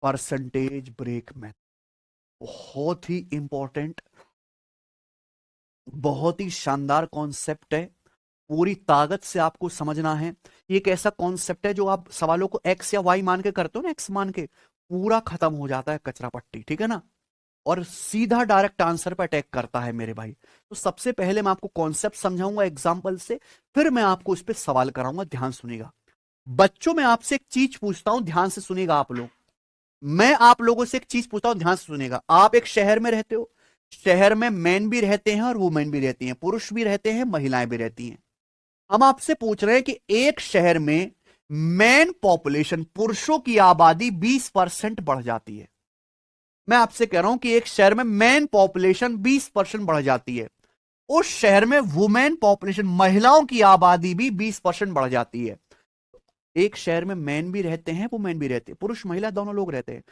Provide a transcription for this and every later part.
Percentage break method बहुत ही important, बहुत ही शानदार कॉन्सेप्ट है। पूरी ताकत से आपको समझना है। ये एक ऐसा कॉन्सेप्ट है जो आप सवालों को एक्स या वाई मान के करते हो ना, एक्स मान के पूरा खत्म हो जाता है कचरा पट्टी, ठीक है ना, और सीधा डायरेक्ट आंसर पर अटैक करता है मेरे भाई। तो सबसे पहले मैं आपको कॉन्सेप्ट समझाऊंगा एग्जांपल से, फिर मैं आपको इस पे सवाल कराऊंगा। ध्यान सुनिएगा बच्चों, मैं आपसे एक चीज पूछता हूं, ध्यान से सुनिएगा आप लोग। मैं आप लोगों से एक चीज पूछता हूं, ध्यान से सुनिएगा। आप एक शहर में रहते हो, शहर में मैन भी रहते हैं और वुमेन भी रहती हैं, पुरुष भी रहते हैं, महिलाएं भी रहती हैं। हम आपसे पूछ रहे हैं कि एक शहर में मैन पॉपुलेशन, पुरुषों की आबादी 20% बढ़ जाती है। मैं आपसे कह रहा हूं कि एक शहर में मैन पॉपुलेशन 20% बढ़ जाती है, उस शहर में वुमेन पॉपुलेशन, महिलाओं की आबादी भी 20% बढ़ जाती है। एक शहर में मैन भी रहते हैं, वुमेन भी रहते हैं, पुरुष महिला दोनों लोग रहते हैं।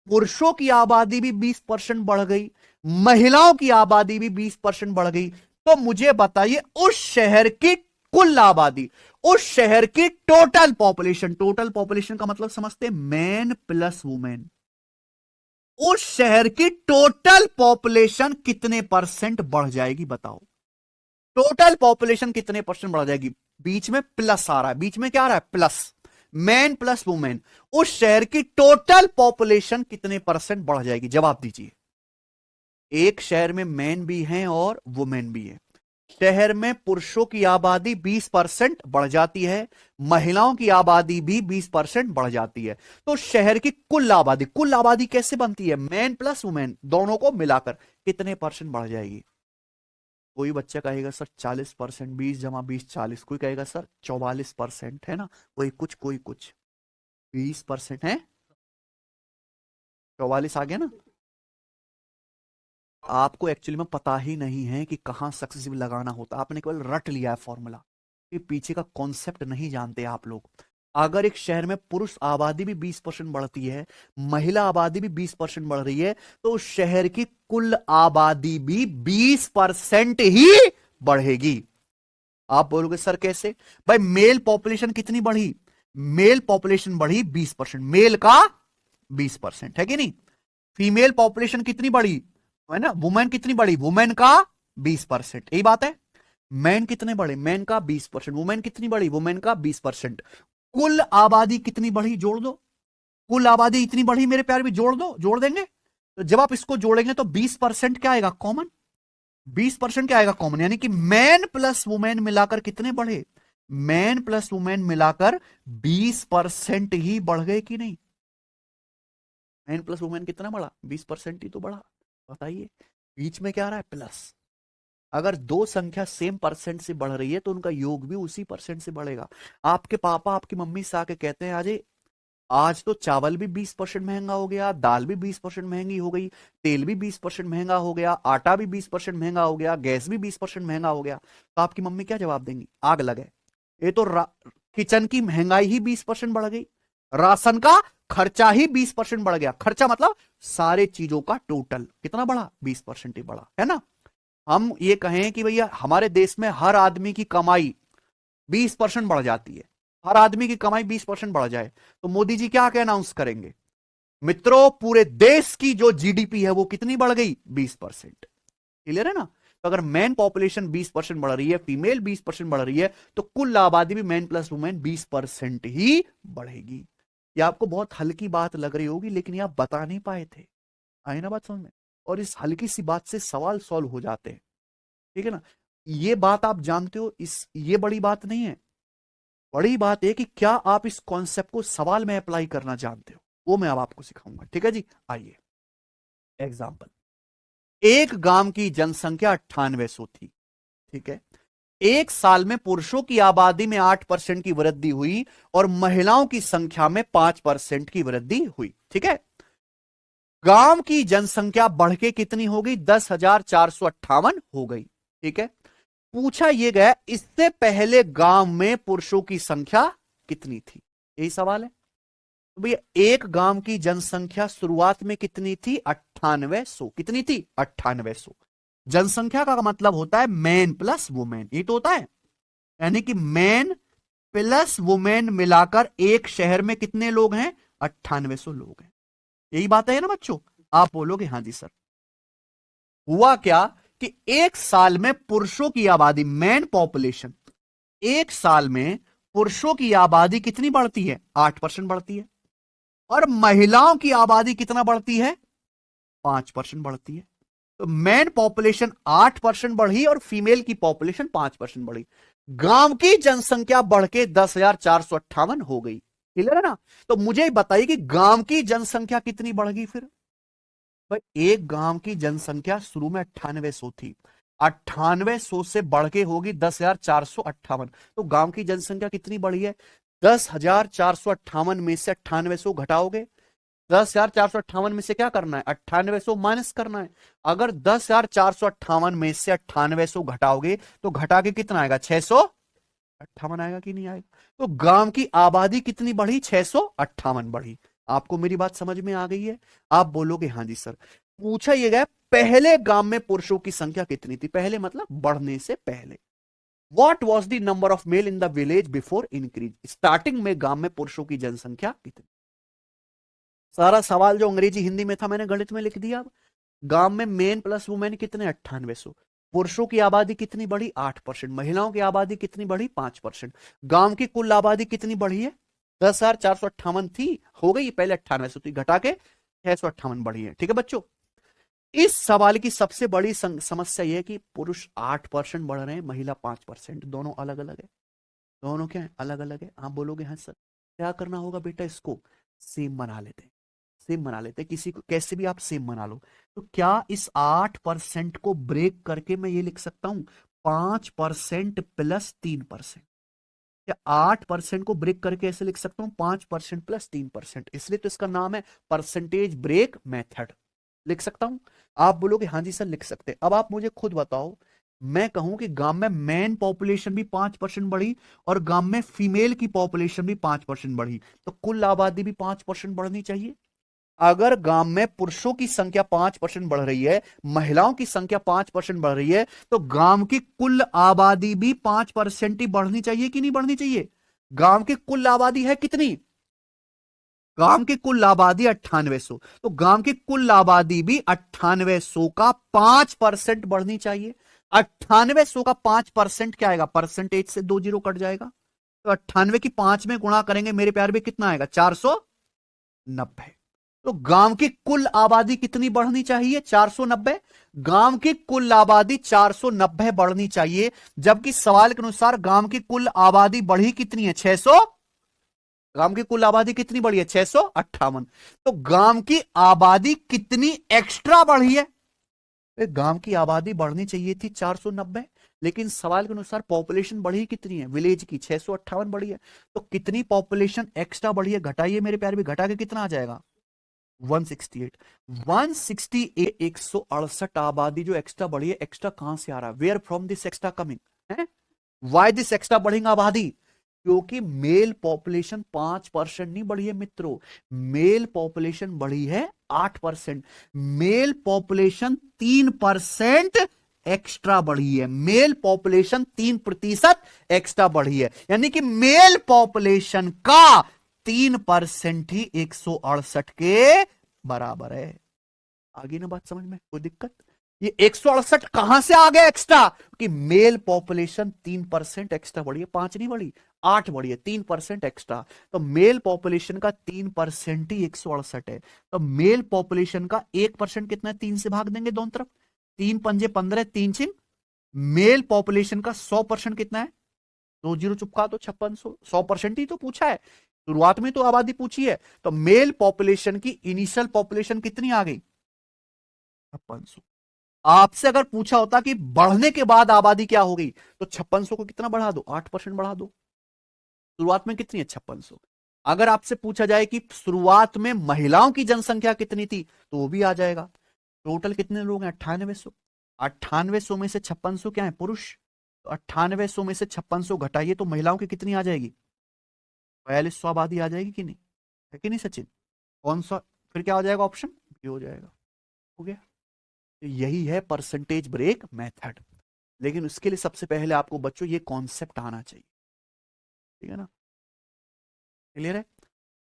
पुरुषों की आबादी भी 20% बढ़ गई, महिलाओं की आबादी भी 20% बढ़ गई। तो मुझे बताइए उस शहर की कुल आबादी, उस शहर की टोटल पॉपुलेशन, टोटल पॉपुलेशन का मतलब समझते हैं मैन प्लस वुमेन, उस शहर की टोटल पॉपुलेशन कितने परसेंट बढ़ जाएगी बताओ। टोटल पॉपुलेशन कितने परसेंट बढ़ जाएगी। बीच में प्लस आ रहा है, बीच में क्या आ रहा है, प्लस, मैन प्लस वुमेन। उस शहर की टोटल पॉपुलेशन कितने परसेंट बढ़ जाएगी, जवाब दीजिए। एक शहर में मैन भी हैं और वुमेन भी है। शहर में पुरुषों की आबादी 20% बढ़ जाती है, महिलाओं की आबादी भी 20% बढ़ जाती है। तो शहर की कुल आबादी, कुल आबादी कैसे बनती है, मैन प्लस वुमेन दोनों को मिलाकर कितने परसेंट बढ़ जाएगी। कोई बच्चा कहेगा सर 40%, 20 जमा 20 40। कोई कहेगा सर 44%, है ना, कोई कुछ कोई कुछ। 20% है, 44 आ गया ना। आपको एक्चुअली में पता ही नहीं है कि कहां सक्सेसिव लगाना होता, आपने केवल रट लिया है फॉर्मूला, कि पीछे का कॉन्सेप्ट नहीं जानते आप लोग। अगर एक शहर में पुरुष आबादी भी 20% बढ़ती है, महिला आबादी भी 20% बढ़ रही है, तो उस शहर की कुल आबादी भी 20% ही बढ़ेगी। आप बोलोगे सर कैसे, भाई मेल पॉपुलेशन कितनी बढ़ी, मेल पॉपुलेशन बढ़ी 20%, मेल का 20% है कि नहीं। फीमेल पॉपुलेशन कितनी बढ़ी, है ना, वुमेन कितनी बढ़ी, वुमेन का 20%, यही बात है। मैन कितने बढ़े, मैन का 20%, वुमेन कितनी बढ़ी, वुमेन का 20%। कुल आबादी कितनी बढ़ी, जोड़ दो। कुल आबादी इतनी बढ़ी मेरे प्यार भी, जोड़ दो, जोड़ देंगे। तो जब आप इसको जोड़ेंगे तो 20% क्या आएगा, कॉमन। 20% क्या आएगा, कॉमन, यानी कि मैन प्लस वुमेन मिलाकर कितने बढ़े, मैन प्लस वुमेन मिलाकर 20% ही बढ़ गए कि नहीं। मैन प्लस वुमेन कितना बढ़ा, 20% ही तो बढ़ा। बताइए बीच में क्या आ रहा है, प्लस। अगर दो संख्या सेम परसेंट से बढ़ रही है तो उनका योग भी उसी परसेंट से बढ़ेगा। आपके पापा आपकी मम्मी से आके कहते हैं अजय आज तो चावल भी 20% महंगा हो गया, दाल भी 20% महंगी हो गई, तेल भी 20% महंगा हो गया, आटा भी 20% महंगा हो गया, गैस भी 20% महंगा हो गया। तो आपकी मम्मी क्या जवाब देंगी, आग लगे, ये तो किचन की महंगाई ही 20% बढ़ गई, राशन का खर्चा ही 20% बढ़ गया। खर्चा मतलब सारे चीजों का टोटल कितना बढ़ा, 20% ही बढ़ा, है ना। हम ये कहें कि भैया हमारे देश में हर आदमी की कमाई 20% बढ़ जाती है, हर आदमी की कमाई 20% बढ़ जाए, तो मोदी जी क्या अनाउंस करेंगे, मित्रों पूरे देश की जो जीडीपी है वो कितनी बढ़ गई, 20%। क्लियर है ना। तो अगर मैन पॉपुलेशन 20% बढ़ रही है, फीमेल 20% बढ़ रही है, तो कुल आबादी भी मैन प्लस वुमेन 20% ही बढ़ेगी। ये आपको बहुत हल्की बात लग रही होगी, लेकिन ये आप बता नहीं पाए थे। आई ना बात समझ में। और इस हल्की सी बात से सवाल सॉल्व हो जाते हैं, ठीक है ना। ये बात आप जानते हो, इस ये बड़ी बात नहीं है। बड़ी बात है कि क्या आप इस कॉन्सेप्ट को सवाल में अप्लाई करना जानते हो, वो मैं अब आपको सिखाऊंगा, ठीक है जी। आइए एग्जाम्पल, एक गांव की जनसंख्या 9800 थी, ठीक है। एक साल में पुरुषों की आबादी में 8% की वृद्धि हुई और महिलाओं की संख्या में 5% की वृद्धि हुई, ठीक है। गांव की जनसंख्या बढ़ के कितनी हो गई, 10,458 हो गई, ठीक है। पूछा यह गया इससे पहले गांव में पुरुषों की संख्या कितनी थी, यही सवाल है। तो भैया एक गांव की जनसंख्या शुरुआत में कितनी थी, 9800। कितनी थी, 9800। जनसंख्या का मतलब होता है मैन प्लस वुमेन, ये तो होता है, यानी कि मैन प्लस वुमेन मिलाकर एक शहर में कितने लोग हैं, 9800 लोग हैं। यही बात है ना बच्चों? आप बोलोगे हाँ जी सर। हुआ क्या कि एक साल में पुरुषों की आबादी, मैन पॉपुलेशन, एक साल में पुरुषों की आबादी कितनी बढ़ती है? 8% बढ़ती है। और महिलाओं की आबादी कितना बढ़ती है? 5% बढ़ती है। तो मैन पॉपुलेशन 8% बढ़ी और फीमेल की पॉपुलेशन 5% बढ़ी। गांव की जनसंख्या बढ़ के 10,458 हो गई। क्लियर है ना? तो मुझे बताइए कि गांव की जनसंख्या कितनी बढ़ गई फिर? भाई एक गांव की जनसंख्या शुरू में 9800 थी, 9800 से बढ़ के होगी 10,458। तो गांव की जनसंख्या कितनी बढ़ी है? 10,458 में से 9800 घटाओगे, 10,458 में से क्या करना है? 9800 माइनस करना है। अगर 10,458 में से 9800 घटाओगे तो घटा के कितना आएगा? 658 आएगा कि नहीं आएगा? तो गांव की आबादी कितनी बढ़ी? 658 बढ़ी। आपको मेरी बात समझ में आ गई है? आप बोलोगे हाँ जी सर। पूछा यह गया पहले गांव में पुरुषों की संख्या कितनी थी? पहले मतलब बढ़ने से पहले। What was the number of male in the village before increase? Starting में गांव में पुरुषों की जनसंख्या कितनी? सारा सवाल जो अंग्रेजी हिंदी में था मैंने गणित में लिख दिया। अब गांव में मेन प्लस वुमेन कितने? 9800। पुरुषों की आबादी कितनी बढ़ी? 8%। महिलाओं की आबादी कितनी बढ़ी? 5%। गांव की कुल आबादी कितनी बढ़ी है? 10,458 थी, हो गई पहले 9800 थी, घटा के 658 बढ़ी है। ठीक है बच्चों? इस सवाल की सबसे बड़ी समस्या यह है कि पुरुष 8% बढ़ रहे हैं, महिला 5%। दोनों अलग अलग है। दोनों क्या है? अलग अलग है। आप बोलोगे हाँ सर। क्या करना होगा बेटा? इसको सेम बना लेते हैं। सेम बना लेते हैं, किसी को कैसे भी आप सेम बना लो। तो क्या इस 8% को ब्रेक करके मैं ये लिख सकता हूं 5% प्लस 3%? या 8% को ब्रेक करके ऐसे लिख सकता हूं 5% प्लस 3%? इसलिए तो इसका नाम है परसेंटेज ब्रेक मेथड। लिख सकता हूं? आप बोलोगे हाँ जी सर लिख सकते हैं। अब आप मुझे खुद बताओ, मैं कहूं कि गांव में मैन पॉपुलेशन भी 5% बढ़ी और गांव में फीमेल की पॉपुलेशन भी 5% बढ़ी, तो कुल आबादी भी 5% बढ़नी चाहिए। अगर गांव में पुरुषों की संख्या 5% बढ़ रही है, महिलाओं की संख्या 5% बढ़ रही है, तो गांव की कुल आबादी भी 5% ही बढ़नी चाहिए कि नहीं बढ़नी चाहिए? गांव की कुल आबादी है कितनी? गांव की कुल आबादी 9800, तो गांव की कुल आबादी भी 9800 का 5% बढ़नी चाहिए। 9800 का 5% क्या आएगा? परसेंटेज से 2 जीरो कट जाएगा, तो 98 की 5 में गुणा करेंगे मेरे प्यार भी, कितना आएगा? 490। तो गांव की कुल आबादी कितनी बढ़नी चाहिए? 490। गांव की कुल आबादी 490 बढ़नी चाहिए, जबकि सवाल के अनुसार गांव की कुल आबादी बढ़ी कितनी है? 600। गांव की कुल आबादी कितनी बढ़ी है? 658। तो गांव की आबादी कितनी एक्स्ट्रा बढ़ी है? गांव की आबादी बढ़नी चाहिए थी 490, लेकिन सवाल के अनुसार पॉपुलेशन बढ़ी कितनी है? विलेज की 658 बढ़ी है। तो कितनी पॉपुलेशन एक्स्ट्रा बढ़ी है? घटाइए मेरे प्यार भी, घटा के कितना आ जाएगा? 168। 168, 168 आबादी जो एक्स्ट्रा बढ़ी है, एक्स्ट्रा कहां से आ रहा है? Where from this extra coming है? वाई दिस एक्स्ट्रा बढ़िंग आबादी? क्योंकि मेल पॉपुलेशन 5% नहीं बढ़ी है मित्रों, मेल पॉपुलेशन बढ़ी है 8%। मेल पॉपुलेशन 3% एक्स्ट्रा बढ़ी है। मेल पॉपुलेशन 3% एक्स्ट्रा बढ़ी है, यानी कि मेल पॉपुलेशन का 3% ही 168 के बराबर है। आगे ना बात समझ में? कोई दिक्कत? ये 168 कहां से आ गया एक्स्ट्रा? कि मेल पॉपुलेशन 3% एक्स्ट्रा बढ़ी है, 5 नहीं बढ़ी, 8 बढ़ी है, 3% एक्स्ट्रा। तो मेल पॉपुलेशन का 3% ही 168 है। तो मेल पॉपुलेशन का 1% कितना है? 3 से भाग देंगे दोनों तरफ, 3 पंजे 15, 3 छिंग। मेल पॉपुलेशन का 100% कितना है? 2 जीरो चुपका तो 5600। 100% ही तो पूछा है, शुरुआत में तो आबादी पूछी है। तो मेल पॉपुलेशन की इनिशियल पॉपुलेशन कितनी आ गई? 5600। आपसे अगर पूछा होता कि बढ़ने के बाद आबादी क्या हो गई, तो 5600 को कितना बढ़ा दो? 8% बढ़ा दो। शुरुआत में कितनी है? 5600। अगर आपसे पूछा जाए कि शुरुआत में महिलाओं की जनसंख्या कितनी थी, तो वो भी आ जाएगा। टोटल कितने लोग हैं? 9800। 9800 में से 5600 क्या है? पुरुष। तो 9800 में से 5600 घटाइए तो महिलाओं की कितनी आ जाएगी? 4200 आबादी आ जाएगी कि नहीं? है कि नहीं सचिन? कौन सा फिर क्या हो जाएगा? ऑप्शन बी हो जाएगा। हो गया। तो यही है परसेंटेज ब्रेक मेथड। लेकिन उसके लिए सबसे पहले आपको बच्चों ये कॉन्सेप्ट आना चाहिए। ठीक है ना? क्लियर है?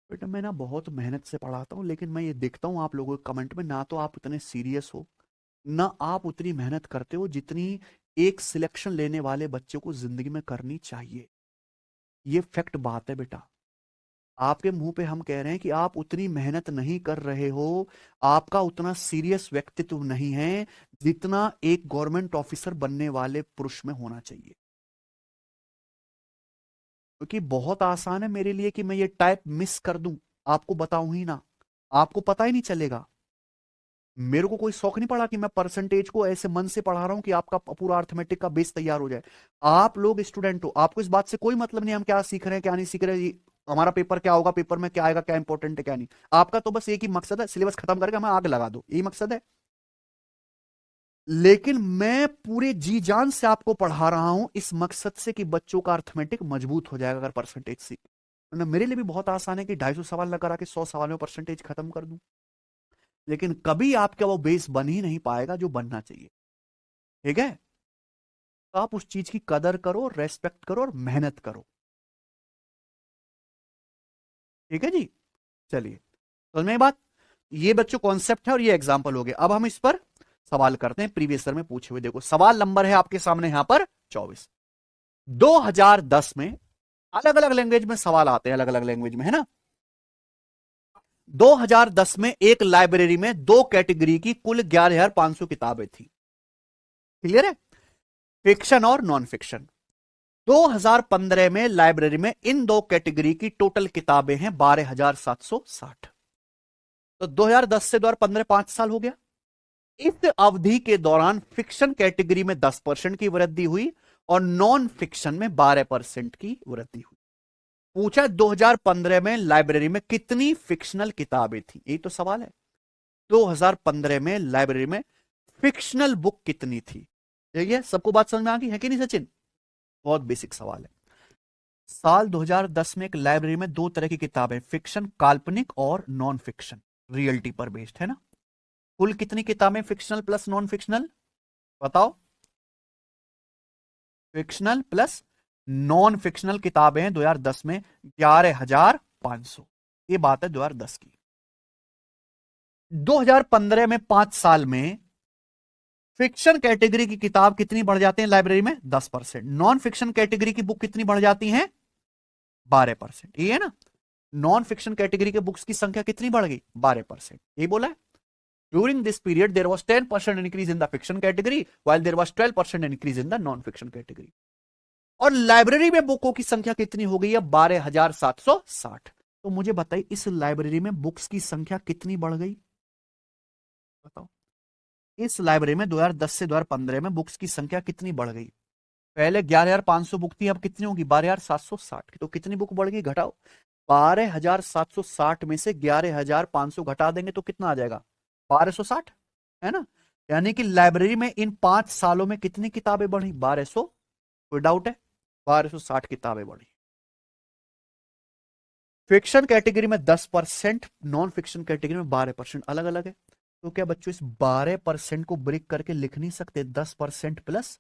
बेटा मैं ना बहुत मेहनत से पढ़ाता हूँ, लेकिन मैं ये देखता हूँ आप लोगों के कमेंट में, ना तो आप उतने सीरियस हो, ना आप उतनी मेहनत करते हो जितनी एक सिलेक्शन लेने वाले बच्चे को जिंदगी में करनी चाहिए। ये फैक्ट बात है बेटा। आपके मुंह पे हम कह रहे हैं कि आप उतनी मेहनत नहीं कर रहे हो, आपका उतना सीरियस व्यक्तित्व नहीं है जितना एक गवर्नमेंट ऑफिसर बनने वाले पुरुष में होना चाहिए। क्योंकि बहुत आसान है मेरे लिए कि मैं ये टाइप मिस कर दूं, आपको बताऊं ही ना, आपको पता ही नहीं चलेगा। मेरे को कोई शौक नहीं पड़ा कि मैं परसेंटेज को ऐसे मन से पढ़ा रहा हूं कि आपका पूरा अर्थमेटिक का बेस तैयार हो जाए। आप लोग स्टूडेंट हो, आपको इस बात से कोई मतलब नहीं हम क्या सीख रहे हैं क्या नहीं सीख रहे हैं, हमारा पेपर क्या होगा, पेपर में क्या आएगा, क्या इंपॉर्टेंट है क्या नहीं। आपका तो बस एक ही मकसद है, सिलेबस खत्म करके हमें आग लगा दो, यही मकसद है। लेकिन मैं पूरे जी जान से आपको पढ़ा रहा हूं इस मकसद से कि बच्चों का अर्थमेटिक मजबूत हो जाएगा अगर परसेंटेज सीख। ना मेरे लिए भी बहुत आसान है कि 250 सवाल लगा रहा कि 100 सवाल में परसेंटेज खत्म कर दूं, लेकिन कभी आपका वो बेस बन ही नहीं पाएगा जो बनना चाहिए। ठीक है, तो आप उस चीज की कदर करो, रेस्पेक्ट करो और मेहनत करो। ठीक है जी, चलिए, तो मैं बात, ये बच्चों कॉन्सेप्ट है और ये एग्जाम्पल हो गया। अब हम इस पर सवाल करते हैं प्रीवियस ईयर में पूछे हुए। देखो सवाल नंबर है आपके सामने यहां पर 24। 2010 में अलग अलग लैंग्वेज में सवाल आते हैं, अलग अलग लैंग्वेज में, है ना। 2010 में एक लाइब्रेरी में दो कैटेगरी की कुल 11,500 किताबें थी। क्लियर है, फिक्शन और नॉन फिक्शन। 2015 में लाइब्रेरी में इन दो कैटेगरी की टोटल किताबें हैं 12,760। तो 2010 से 2015 5 साल हो गया। इस अवधि के दौरान फिक्शन कैटेगरी में 10% की वृद्धि हुई और नॉन फिक्शन में 12% की वृद्धि हुई। पूछा 2015 में लाइब्रेरी में कितनी फिक्शनल किताबें थी, यही तो सवाल है। 2015 में लाइब्रेरी में फिक्शनल बुक कितनी थी। ठीक है, सबको बात समझ में आ गई है कि नहीं सचिन? बहुत बेसिक सवाल है। साल 2010 में एक लाइब्रेरी में दो तरह की किताबें, फिक्शन काल्पनिक और नॉन फिक्शन रियलिटी पर बेस्ड, है ना। कुल कितनी किताबें फिक्शनल प्लस नॉन फिक्शनल, बताओ। फिक्शनल प्लस नॉन फिक्शनल किताबें हैं 2010 में 11,500। ये बात है 2010 की। 2015 में 5 साल में फिक्शन कैटेगरी की किताब कितनी बढ़ जाती है लाइब्रेरी में, 10%। नॉन फिक्शन कैटेगरी की बुक कितनी बढ़ जाती है, 12%। ये है ना, नॉन फिक्शन कैटेगरी के बुक्स की संख्या कितनी बढ़ गई, 12%। यही बोला है। During this period there was 10% increase in the fiction category while there was 12% increase in the non fiction category. और लाइब्रेरी में बुकों की संख्या कितनी हो गई है, 12,760। तो मुझे बताइए इस लाइब्रेरी में बुक्स की संख्या कितनी बढ़ गई, बताओ। इस लाइब्रेरी में 2010 से 2015 में बुक्स की संख्या कितनी बढ़ गई। पहले 11,500 बुक थी, अब कितनी होगी, 12,760 की। तो कितनी बुक बढ़ गई, घटाओ। 12,760 में से 11,500 घटा देंगे तो कितना आ जाएगा, 1,260, है ना। यानी कि लाइब्रेरी में इन 5 सालों में कितनी किताबें बढ़ी, 1,200। कोई डाउट है, 1,260 किताबें बढ़ी। फिक्शन कैटेगरी में 10%, नॉन फिक्शन कैटेगरी में 12%, अलग अलग है। तो क्या बच्चों इस 12% को ब्रेक करके लिख नहीं सकते, 10% प्लस,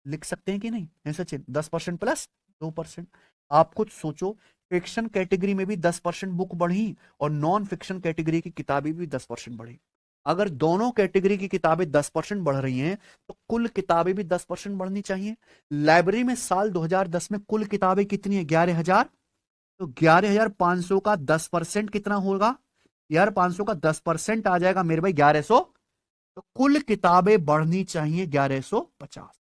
लिख सकते हैं कि नहीं है सचिन, 10% प्लस 2%। आप खुद सोचो, फिक्शन कैटेगरी में भी 10% बुक बढ़ी और नॉन फिक्शन कैटेगरी की किताबें भी 10% बढ़ी। अगर दोनों कैटेगरी की किताबें 10% बढ़ रही हैं तो कुल किताबें भी 10% बढ़नी चाहिए। लाइब्रेरी में साल 2010 में कुल किताबें कितनी है, 11,000। तो 11,500 का 10% कितना होगा, 11,500 का 10% आ जाएगा मेरे भाई 1,100। तो कुल किताबें बढ़नी चाहिए 1,150।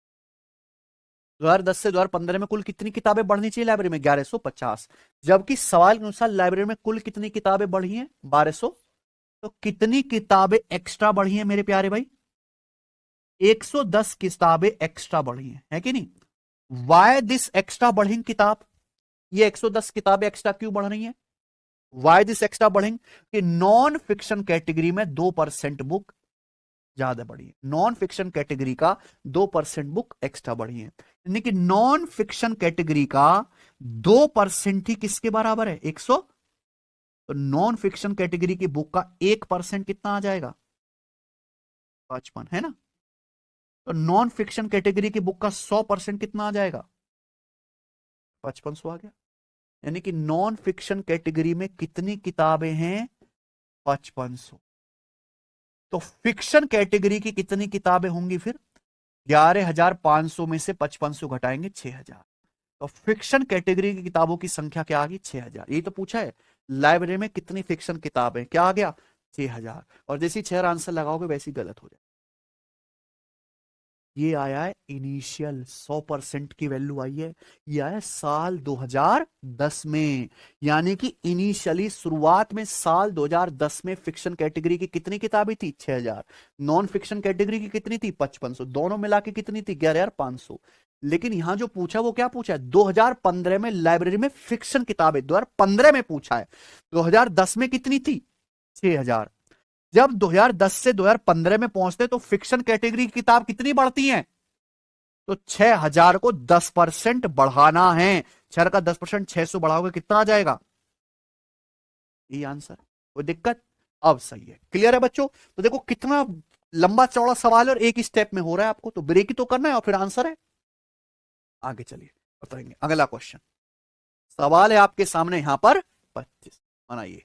2010 से 2015 में कुल कितनी किताबें बढ़नी चाहिए लाइब्रेरी में, 1,150। जबकि सवाल के अनुसार लाइब्रेरी में कुल कितनी किताबें बढ़ी हैं, 1,200। तो कितनी किताबें एक्स्ट्रा बढ़ी हैं मेरे प्यारे भाई, 110 किताबें एक्स्ट्रा बढ़ी हैं, है कि नहीं। वाई दिस एक्स्ट्रा बढ़िंग किताब, ये 110 किताबें एक्स्ट्रा क्यों बढ़ रही हैं, वाई दिस एक्स्ट्रा बढ़िंग, कि नॉन फिक्शन कैटेगरी में 2% बुक ज्यादा बढ़ी है, नॉन फिक्शन कैटेगरी का 2% बुक एक्स्ट्रा बढ़ी है। यानी कि नॉन फिक्शन कैटेगरी का 2% ही किसके बराबर है, 100। तो नॉन फिक्शन कैटेगरी की बुक का 1% कितना आ जाएगा, 55, है ना। तो नॉन फिक्शन कैटेगरी की बुक का 100% कितना आ जाएगा, 5500 आ गया। यानी कि नॉन फिक्शन कैटेगरी में कितनी किताबें हैं? 5500। तो फिक्शन कैटेगरी की कितनी किताबें होंगी फिर? 11,500 में से 5500 घटाएंगे 6000। तो फिक्शन कैटेगरी की किताबों की संख्या क्या आ गई? 6000। यही तो पूछा है, लाइब्रेरी में कितनी फिक्शन किताबें, क्या आ गया? 6000। और जैसी 6 आंसर लगाओगे वैसी गलत हो जाए। ये आया है इनिशियल 100% की वैल्यू आई है। ये आया साल 2010 में। यानी कि इनिशियली शुरुआत में साल 2010 में फिक्शन कैटेगरी की कितनी किताबें थी? 6000। नॉन फिक्शन कैटेगरी की कितनी थी? 5500। दोनों मिला के कितनी थी? 11500। लेकिन यहां जो पूछा वो क्या पूछा है? 2015 में लाइब्रेरी में फिक्शन किताबें 2015 में पूछा है। 2010 में कितनी थी? 6000। जब 2010 से 2015 में पहुंचते तो फिक्शन कैटेगरी की किताब कितनी बढ़ती हैं? तो 6000 को 10% बढ़ाना है। 6 का 10%, 600 बढ़ाओगे कितना आ जाएगा? ये आंसर। कोई दिक्कत? अब सही है, क्लियर है बच्चों? तो देखो कितना लंबा चौड़ा सवाल है और एक ही स्टेप में हो रहा है। आपको तो ब्रेक ही तो करना है और फिर आंसर है। आगे चलिए बताएंगे अगला क्वेश्चन। सवाल है आपके सामने यहां पर 25 बनाइए।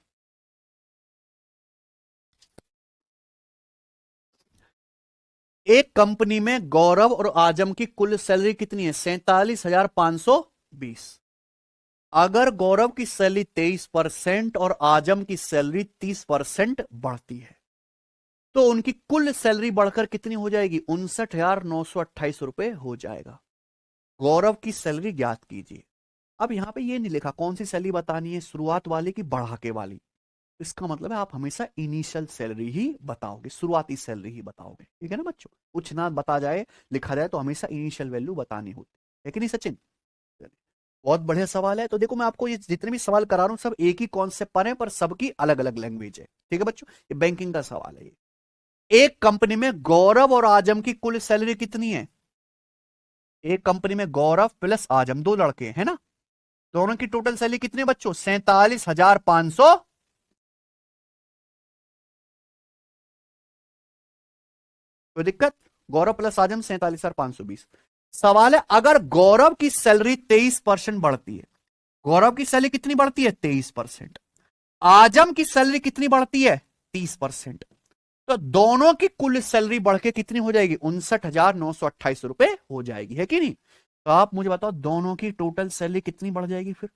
एक कंपनी में गौरव और आजम की कुल सैलरी कितनी है? 47,520। अगर गौरव की सैलरी 23% और आजम की सैलरी 30% बढ़ती है तो उनकी कुल सैलरी बढ़कर कितनी हो जाएगी? 59,928 रुपए हो जाएगा। गौरव की सैलरी ज्ञात कीजिए। अब यहां पे ये नहीं लिखा कौन सी सैलरी बतानी है, शुरुआत वाली की बढ़ाके वाली। इसका मतलब है आप हमेशा इनिशियल सैलरी ही बताओगे, शुरुआती सैलरी ही बताओगे। ठीक है ना बच्चों? कुछ ना बता जाए, लिखा जाए तो हमेशा इनिशियल वैल्यू बतानी होती है कि नहीं सचिन? चलिए, बहुत बढ़िया सवाल है। तो देखो मैं आपको ये जितने भी सवाल करा रहा हूं सब एक ही कॉन्सेप्ट पर है, पर सबकी अलग अलग लैंग्वेज है। ठीक है बच्चों? ये बैंकिंग का सवाल है। ये एक कंपनी में गौरव और आजम की कुल सैलरी कितनी है? एक कंपनी में गौरव प्लस आजम, दो लड़के हैं ना, दोनों की टोटल सैलरी कितनी है बच्चों? 47,500। कोई दिक्कत? गौरव प्लस आजम 47,520। सवाल है अगर गौरव की सैलरी 23% बढ़ती है, गौरव की सैलरी कितनी बढ़ती है? 23%। आजम की सैलरी कितनी बढ़ती है? 30%। तो दोनों की कुल सैलरी बढ़ के कितनी हो जाएगी? 59,928 रुपए हो जाएगी, है कि नहीं? तो आप मुझे बताओ दोनों की टोटल सैलरी कितनी बढ़ जाएगी फिर?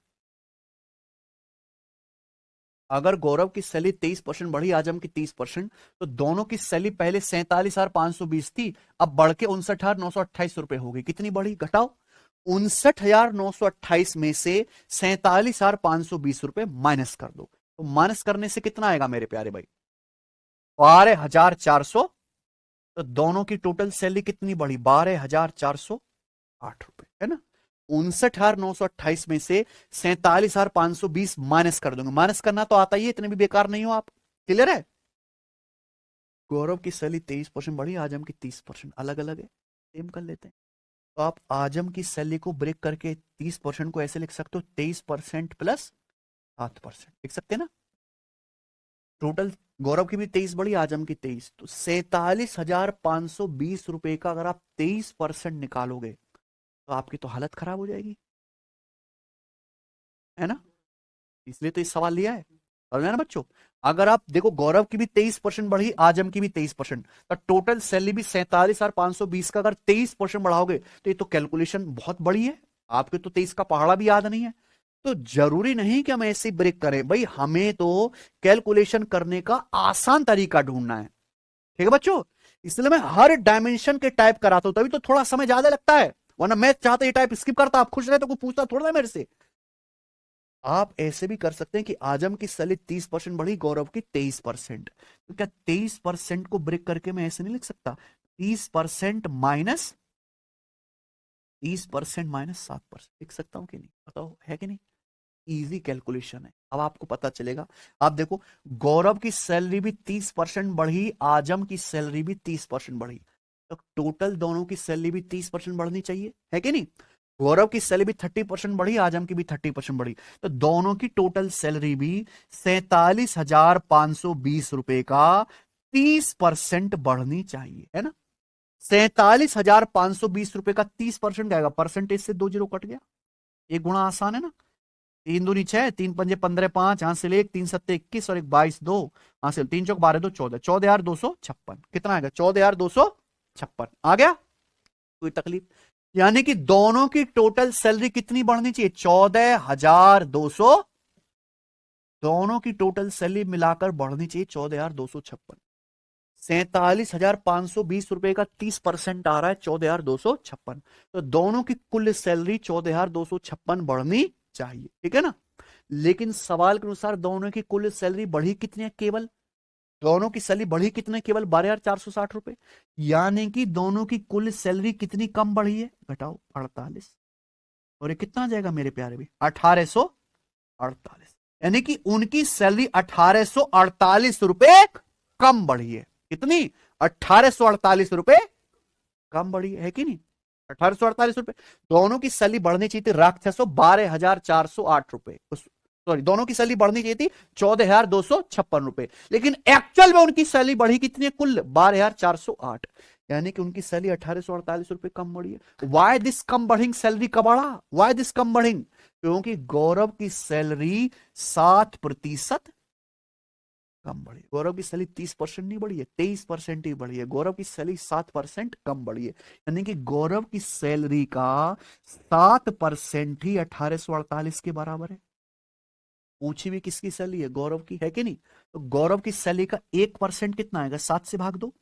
अगर गौरव की सैलरी 23% बढ़ी, आजम की 30%, तो दोनों की सैलरी पहले 47,520 थी, अब बढ़ के 59,928 रुपए हो गई। कितनी बढ़ी? घटाओ। 59,928 में से 47,520 रुपए माइनस कर दो। तो माइनस करने से कितना आएगा मेरे प्यारे भाई? 12,400। तो दोनों की टोटल सैलरी कितनी बढ़ी? 12,408 रुपए, है ना? 59,928 में से 47,520 माइनस कर दूंगा। माइनस करना तो आता ही है, इतने भी बेकार नहीं हो आप। क्लियर है? गौरव की सैलरी 23% बढ़ी, आजम की 30%। अलग अलग है, सेम कर लेते हैं। तो आप आजम की सैलरी को ब्रेक करके 30% को ऐसे लिख सकते हो, 23% प्लस 7% लिख सकते हैं ना? टोटल गौरव की भी 23 बढ़ी, आजम की 23, तो 47,520 रुपए का अगर आप 23% निकालोगे तो आपकी तो हालत खराब हो जाएगी, है ना? इसलिए तो इस सवाल लिया है। समझ में ना बच्चों? अगर आप देखो गौरव की भी 23% बढ़ी, आजम की भी 23%, तो टोटल सैलरी भी 47,520 का अगर 23% बढ़ाओगे तो ये तो कैलकुलेशन बहुत बड़ी है। आपके तो 23 का पहाड़ा भी याद नहीं है। तो जरूरी नहीं कि हम ऐसे ब्रेक करें भाई, हमें तो कैलकुलेशन करने का आसान तरीका ढूंढना है। ठीक है बच्चों? इसलिए मैं हर डायमेंशन के टाइप कराता हूं, तभी तो थोड़ा समय ज्यादा लगता है। वरना मैं चाहता ये टाइप स्किप करता, आप खुश रहे तो कोई पूछता थोड़ा ना मेरे से। आप ऐसे भी कर सकते हैं कि आजम की सैलरी 30% बढ़ी, गौरव की 23%। तो क्या 23% को ब्रेक करके मैं ऐसे नहीं लिख सकता? 30% माइनस 7% लिख सकता हूं कि नहीं? बताओ, है कि नहीं? इजी कैलकुलेशन है। अब आपको पता चलेगा। आप देखो, गौरव की सैलरी भी 30% बढ़ी, आजम की सैलरी भी 30% बढ़ी, तो टोटल दोनों की सैलरी भी 30% बढ़नी चाहिए, है कि नहीं? गौरव की सैलरी भी 30% बढ़ी, आजम की भी 30% बढ़ी, तो दोनों की टोटल सैलरी भी 47,520 रुपए का 30% बढ़नी चाहिए, है ना? 47,520 रुपए का 30% आएगा, परसेंटेज से 2 जीरो कट गया। ये गुणा आसान है ना? तीन दूनी 6, तीन पंजे 15, 5 हासिल 1, 3 सत्ते 21 और 1 22, 2 हासिल 3 चौक 12, 2 14, 14,256। कितना आएगा? 14,256 आ गया? कोई तकलीफ? यानी कि दोनों की टोटल सैलरी कितनी बढ़नी चाहिए? 14,200। दोनों की टोटल सैलरी मिलाकर बढ़नी चाहिए 14,256। 47,520 रुपए का 30% आ रहा है 14,256। तो दोनों की कुल सैलरी 14,256 बढ़नी चाहिए, ठीक है ना? लेकिन सवाल के अनुसार दोनों की कुल सैलरी बढ़ी कितनी है? केवल दोनों की सैलरी बढ़ी कितने? केवल 12,460 रुपए। यानी कि दोनों की कुल सैलरी कितनी कम बढ़ी है? घटाओ 48। और ये कितना आ जाएगा मेरे प्यारे भी? 1848। यानी कि उनकी सैलरी 1848 रुपए कम बढ़ी है। कितनी? 1848 रुपए कम बढ़ी है कि नहीं? 1848 रुपए। दोनों की सैलरी बढ़नी चाहिए थी राक्षसों 12,408 रुपए। सॉरी, दोनों की सैलरी बढ़नी चाहिए थी 14,256 रुपए, लेकिन एक्चुअल में उनकी सैलरी बढ़ी कितनी है? कुल 12,408। यानी कि उनकी सैलरी 1848 रुपए कम बढ़ी है। वाई दिस कम बढ़िंग? सैलरी का बढ़ा, वाई दिस कम बढ़िंग? क्योंकि गौरव की सैलरी 7% कम बढ़ी। गौरव की सैलरी 30% नहीं बढ़ी है, 23% ही बढ़ी है। गौरव की सैलरी 7% कम बढ़ी है। यानी कि गौरव की सैलरी का 7% ही 1848 के बराबर है। ऊंची भी किसकी सैलरी है? गौरव की, है कि नहीं? तो गौरव की सैलरी का 1% कितना आएगा? 7 से भाग दो।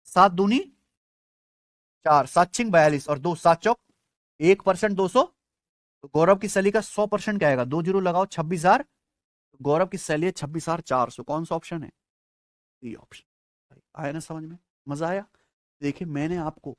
7 दूनी 4, 7 छिंग 42 और 2 7 चौक 1%, 200। तो गौरव की सैलरी का 100% क्या आएगा? 2 जीरो लगाओ, 26,000। गौरव की सैलरी है 26,400। कौन सा ऑप्शन है? D option. आया ना समझ में? मजा आया? देखिए, मैंने आपको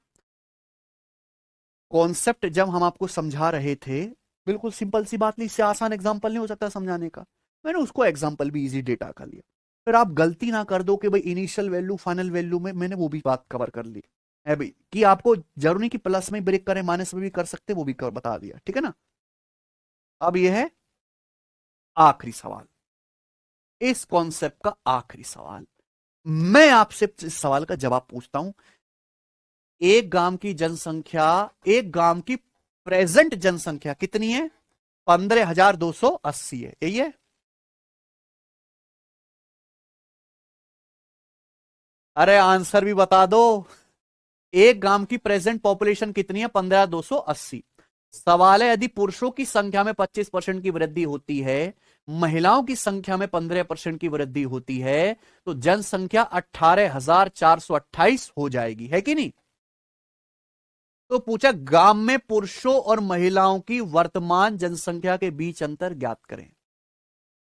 कॉन्सेप्ट जब हम आपको समझा रहे थे, बिल्कुल सिंपल सी बात नहीं, इससे आसान एग्जांपल नहीं हो सकता समझाने का। मैंने उसको एग्जांपल भी इजी डेटा का लिया। फिर आप गलती ना कर दो कि भाई इनिशियल वैल्यू फाइनल वैल्यू में, मैंने वो भी बात कवर कर ली है भाई, कि आपको जरूरी नहीं कि प्लस में ब्रेक करें, माइनस में भी कर सकते, वो भी कर बता दिया, ठीक है ना? अब ये है आखिरी सवाल, इस कॉन्सेप्ट का आखिरी सवाल। मैं आपसे इस सवाल का जवाब पूछता हूं। एक गांव की जनसंख्या, एक गांव की प्रेजेंट जनसंख्या कितनी है? 15,280 है, यही है? अरे आंसर भी बता दो। एक गांव की प्रेजेंट पॉपुलेशन कितनी है? 15,280। सवाल है, यदि पुरुषों की संख्या में 25% की वृद्धि होती है, महिलाओं की संख्या में 15% की वृद्धि होती है, तो जनसंख्या 18,428 हो जाएगी, है कि नहीं? तो पूछा, गांव में पुरुषों और महिलाओं की वर्तमान जनसंख्या के बीच अंतर ज्ञात करें।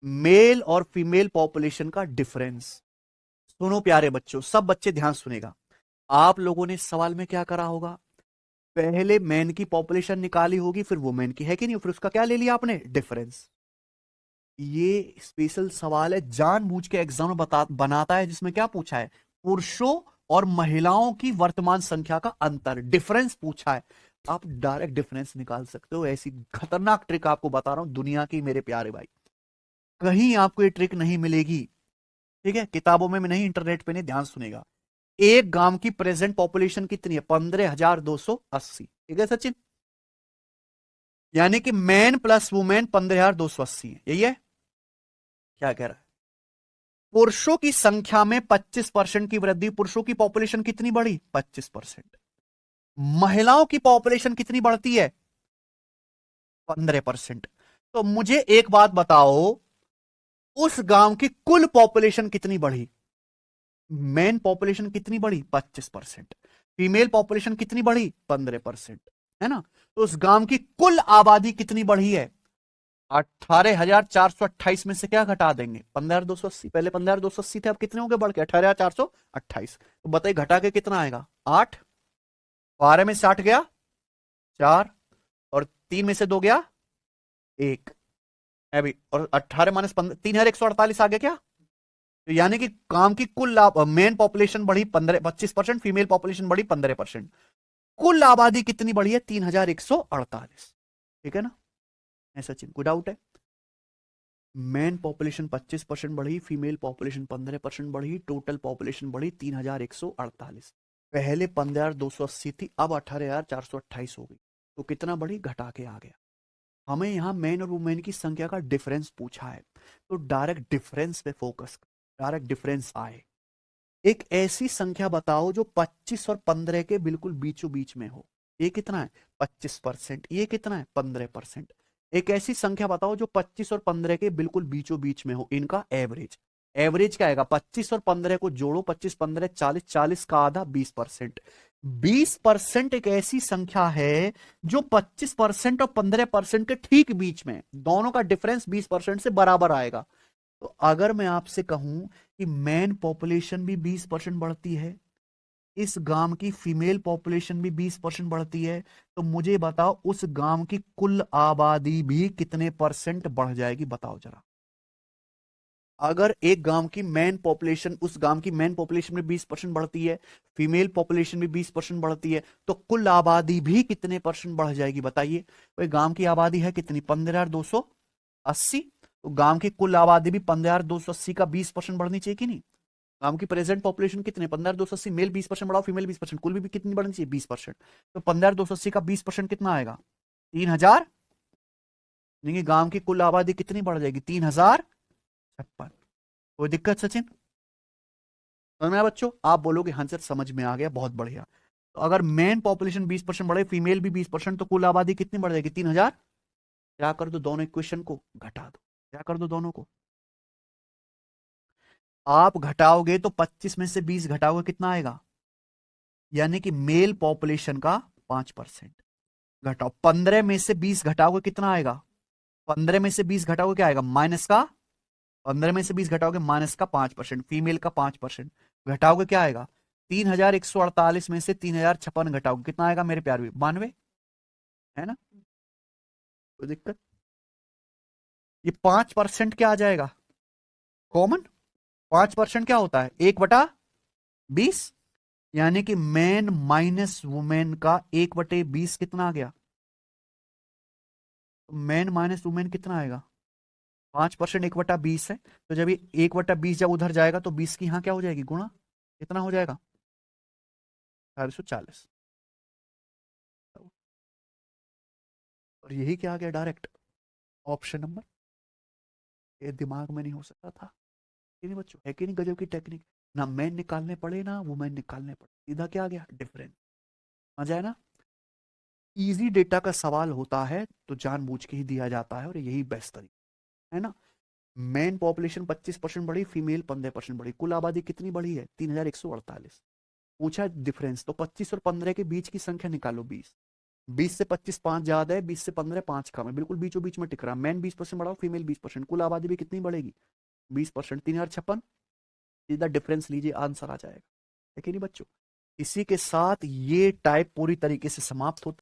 मेल और फीमेल पॉपुलेशन का डिफरेंस। सुनो प्यारे बच्चों, सब बच्चे ध्यान सुनेगा। आप लोगों ने सवाल में क्या करा होगा? पहले मैन की पॉपुलेशन निकाली होगी, फिर वुमेन की, है कि नहीं? फिर उसका क्या ले लिया आपने? डिफरेंस। ये स्पेशल सवाल है, जानबूझ के एग्जाम में बनाता है, जिसमें क्या पूछा है? पुरुषों और महिलाओं की वर्तमान संख्या का अंतर, डिफरेंस पूछा है। आप डायरेक्ट डिफरेंस निकाल सकते हो। ऐसी खतरनाक ट्रिक आपको बता रहा हूं दुनिया की, मेरे प्यारे भाई। कहीं आपको ये ट्रिक नहीं मिलेगी, ठीक है? किताबों में नहीं, इंटरनेट पे नहीं, ध्यान सुनेगा। एक गांव की प्रेजेंट पॉपुलेशन कितनी है? 15,280, ठीक है सचिन? यानी कि मैन प्लस वुमेन 15,280 है, यही है? क्या कह रहा है? पुरुषों की संख्या में 25% की वृद्धि। पुरुषों की पॉपुलेशन कितनी बढ़ी? 25%। महिलाओं की पॉपुलेशन कितनी बढ़ती है? 15%। तो मुझे एक बात बताओ, उस गांव की कुल पॉपुलेशन कितनी बढ़ी? मेन पॉपुलेशन कितनी बढ़ी? 25%। फीमेल पॉपुलेशन कितनी बढ़ी? 15%, है ना? तो उस गांव की कुल आबादी कितनी बढ़ी है? 18,428 में से क्या घटा देंगे? 15,280। पहले 15,280 थे, अब कितने होंगे बढ़ के? 18,428। तो बताइए घटा के कितना आएगा? 8। 12 में से 8 गया 4, और 3 में से 2 गया 1, अभी, और 18 माइनस 3,148 आ गया क्या? तो यानी कि काम की कुल मेन पॉपुलेशन बढ़ी 25%, फीमेल पॉपुलेशन बढ़ी 15%। कुल आबादी कितनी बढ़ी है? 3,148, ठीक है ना? ऐसा सचिन, कोई डाउट है? मेन पॉपुलेशन 25% बढ़ी, फीमेल पॉपुलेशन 15% बढ़ी, टोटल पॉपुलेशन बढ़ी 3,148। पहले 15,280 थी, अब 18,428 हो गई। तो कितना बढ़ी? घटा के आ गया। हमें यहाँ मैन और वुमेन की संख्या का डिफरेंस पूछा है, तो डायरेक्ट डिफरेंस पे फोकस, डायरेक्ट डिफरेंस आए। एक ऐसी संख्या बताओ जो 25 और 15 के बिल्कुल बीचों बीच में हो। ये कितना है? 25%। ये कितना है? 15%। एक ऐसी संख्या बताओ जो 25 और 15 के बिल्कुल बीचों बीच में हो, इनका एवरेज। एवरेज क्या आएगा? 25 और 15 को जोड़ो, 25 15 40, 40 का आधा 20%। 20% एक ऐसी संख्या है जो 25% और 15% के ठीक बीच में, दोनों का डिफरेंस 20% से बराबर आएगा। तो अगर मैं आपसे कहूं कि मैन पॉपुलेशन भी 20% बढ़ती है, इस गांव की फीमेल पॉपुलेशन भी 20% बढ़ती है, तो मुझे बताओ उस गांव की कुल आबादी भी कितने परसेंट बढ़ जाएगी? बताओ जरा। अगर एक गांव की मैन पॉपुलेशन, उस गांव की मैन पॉपुलेशन में 20% बढ़ती है, फीमेल पॉपुलेशन भी 20% बढ़ती है, तो कुल आबादी भी कितने परसेंट बढ़ जाएगी? बताइए। भाई गांव की आबादी है कितनी? 15,280। तो गांव की कुल आबादी भी 15,280 का 20% बढ़नी चाहिए कि नहीं? गांव की प्रेजेंट पॉपुलेशन कितने? 15,280, मेल 20% बढ़ाओ, फीमेल 20%, कुल भी कितनी बढ़नी चाहिए? 20%। तो 15,280 का 20% कितना आएगा? 3,000। यानी गांव की कुल आबादी कितनी बढ़ जाएगी? 3,056। कोई दिक्कत सचिन? समझ में आया बच्चों? आप बोलोगे हाँ सर समझ में आ गया, बहुत बढ़िया। तो अगर मेन पॉपुलेशन 20% बढ़े, फीमेल भी 20%, तो कुल आबादी कितनी बढ़ जाएगी? 3,000। क्या कर दो? दोनों इक्वेशन को घटा दो। क्या कर दो? दोनों को आप घटाओगे तो 25 में से 20 घटाओगे, कितना आएगा? यानी कि मेल पॉपुलेशन का 5%। घटाओ, 15 में से 20 घटाओगे, कितना आएगा? 15 में से 20 घटाओगे क्या आएगा? माइनस का। 15 में से 20 घटाओगे माइनस का 5%, फीमेल का 5%। घटाओगे क्या आएगा? 3,148 में से 3,056 घटाओगे, कितना आएगा मेरे प्यार? 92। है ना? कोई दिक्कत? ये 5% क्या आ जाएगा? कॉमन। 5% क्या होता है? 1/20। यानी कि मैन माइनस वुमेन का 1/20 कितना आ गया? मैन माइनस वुमेन कितना आएगा? 5%। 1/20 है, तो जब ये 1/20 जब उधर जाएगा तो 20 की यहां क्या हो जाएगी? गुणा। कितना हो जाएगा? 440। और यही क्या आ गया? Direct option number. ये दिमाग में नहीं हो सकता था कि नहीं बच्चों? है कि नहीं गजब की टेक्निक? ना मैन निकालने पड़े ना वुमेन निकालने पड़े, सीधा क्या आ गया? डिफरेंस। आ जाए ना? इजी डेटा का सवाल होता है तो जानबूझ के ही दिया जाता है, और यही बेस्ट तरीका है ना। मेन पॉपुलेशन 25% बढ़ी, फीमेल 15% बढ़ी, कुल आबादी कितनी बढ़ी है? 3,148। पूछा डिफरेंस, तो 25 और 15 के बीच की संख्या निकालो, 20। 20 से 25 5 ज्यादा है, 20 से 15 5 कम है, बिल्कुल बीचों बीच में टिक रहा। मैन 20% बढ़ाओ, फीमेल 20%, कुल आबादी भी कितनी बढ़ेगी? 20%। 3,056। सीधा डिफरेंस लीजिए, आंसर आ जाएगा। है कि नहीं बच्चों? इसी के साथ ये टाइप पूरी तरीके से समाप्त होता है।